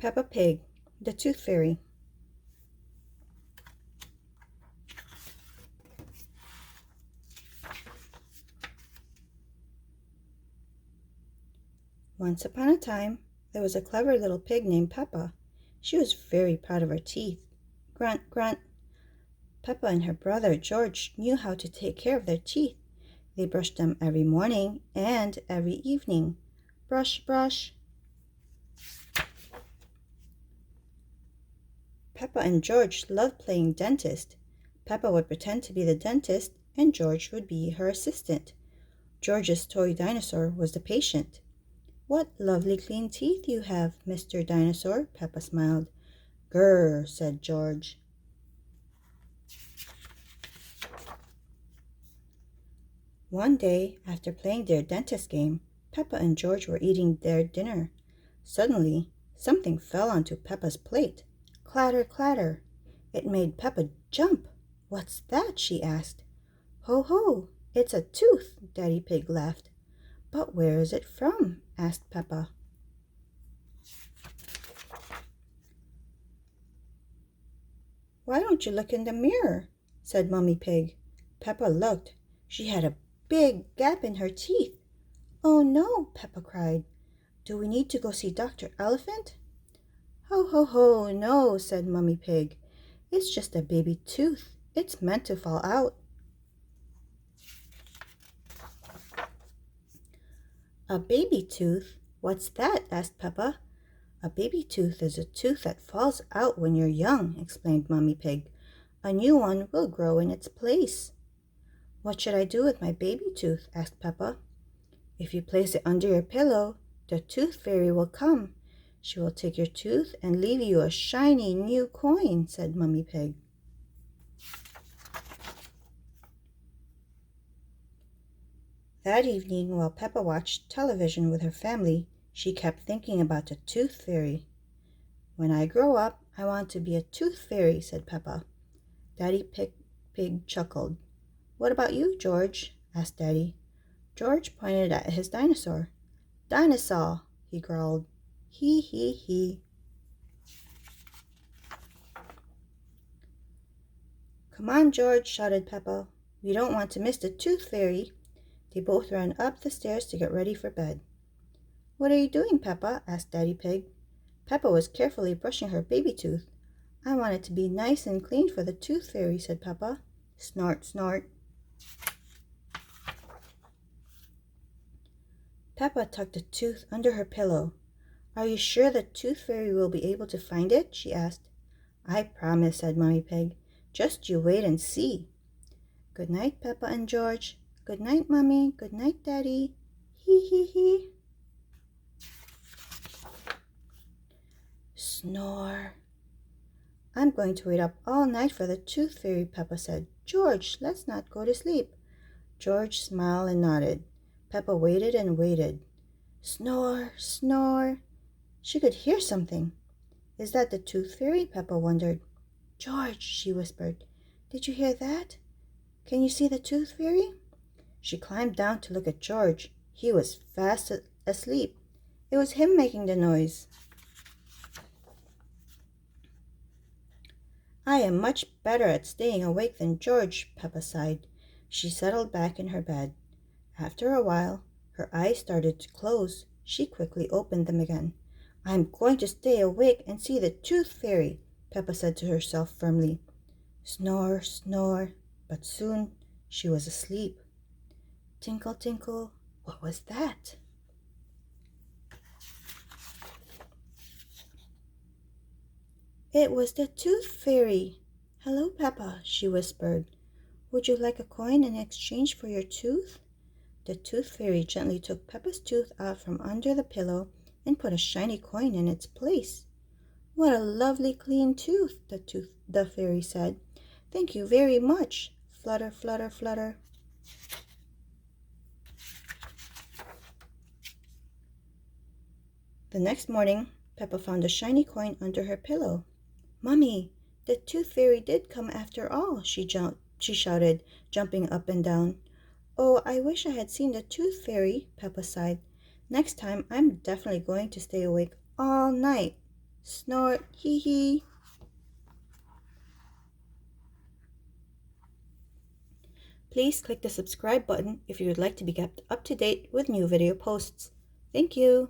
Peppa Pig, the Tooth Fairy. Once upon a time, there was a clever little pig named Peppa. She was very proud of her teeth. Grunt, grunt. Peppa and her brother George knew how to take care of their teeth. They brushed them every morning and every evening. Brush, brush. Peppa and George loved playing dentist. Peppa would pretend to be the dentist and George would be her assistant. George's toy dinosaur was the patient. "What lovely clean teeth you have, Mr. Dinosaur," Peppa smiled. "Grrr," said George. One day, after playing their dentist game, Peppa and George were eating their dinner. Suddenly, something fell onto Peppa's plate. Clatter, clatter. It made Peppa jump. "What's that?" she asked. "Ho, ho, it's a tooth," Daddy Pig laughed. "But where is it from?" asked Peppa. "Why don't you look in the mirror?" said Mummy Pig. Peppa looked. She had a big gap in her teeth. "Oh no," Peppa cried. "Do we need to go see Dr. Elephant?" "Ho, ho, ho, no," said Mummy Pig. "It's just a baby tooth. It's meant to fall out." "A baby tooth? What's that?" asked Peppa. "A baby tooth is a tooth that falls out when you're young," explained Mummy Pig. "A new one will grow in its place." "What should I do with my baby tooth?" asked Peppa. "If you place it under your pillow, the tooth fairy will come. She will take your tooth and leave you a shiny new coin," said Mummy Pig. That evening, while Peppa watched television with her family, she kept thinking about the tooth fairy. "When I grow up, I want to be a tooth fairy," said Peppa. Daddy Pig chuckled. "What about you, George?" asked Daddy. George pointed at his dinosaur. "Dinosaur," he growled. "Hee, hee, hee." "Come on, George," shouted Peppa. "We don't want to miss the tooth fairy." They both ran up the stairs to get ready for bed. "What are you doing, Peppa?" asked Daddy Pig. Peppa was carefully brushing her baby tooth. "I want it to be nice and clean for the tooth fairy," said Peppa. Snort, snort. Peppa tucked the tooth under her pillow. "Are you sure the tooth fairy will be able to find it?" she asked. "I promise," said Mummy Pig. "Just you wait and see." "Good night, Peppa and George." "Good night, Mummy." "Good night, Daddy." Hee hee hee. Snore. "I'm going to wait up all night for the tooth fairy," Peppa said. "George, let's not go to sleep." George smiled and nodded. Peppa waited and waited. Snore, snore. She could hear something. "Is that the tooth fairy?" Peppa wondered. "George," she whispered, "did you hear that? Can you see the tooth fairy?" She climbed down to look at George. He was fast asleep. It was him making the noise. "I am much better at staying awake than George," Peppa sighed. She settled back in her bed. After a while, her eyes started to close. She quickly opened them again. "I'm going to stay awake and see the tooth fairy," Peppa said to herself firmly. Snore, snore, but soon she was asleep. Tinkle, tinkle, what was that? It was the tooth fairy. "Hello, Peppa," she whispered. "Would you like a coin in exchange for your tooth?" The tooth fairy gently took Peppa's tooth out from under the pillow and put a shiny coin in its place. "What a lovely clean tooth," the fairy said. "Thank you very much." Flutter, flutter, flutter. The next morning, Peppa found a shiny coin under her pillow. "Mummy, the tooth fairy did come after all," she shouted, jumping up and down. "Oh, I wish I had seen the tooth fairy," Peppa sighed. "Next time I'm definitely going to stay awake all night." Snort, hee hee. Please click the subscribe button if you would like to be kept up to date with new video posts. Thank you.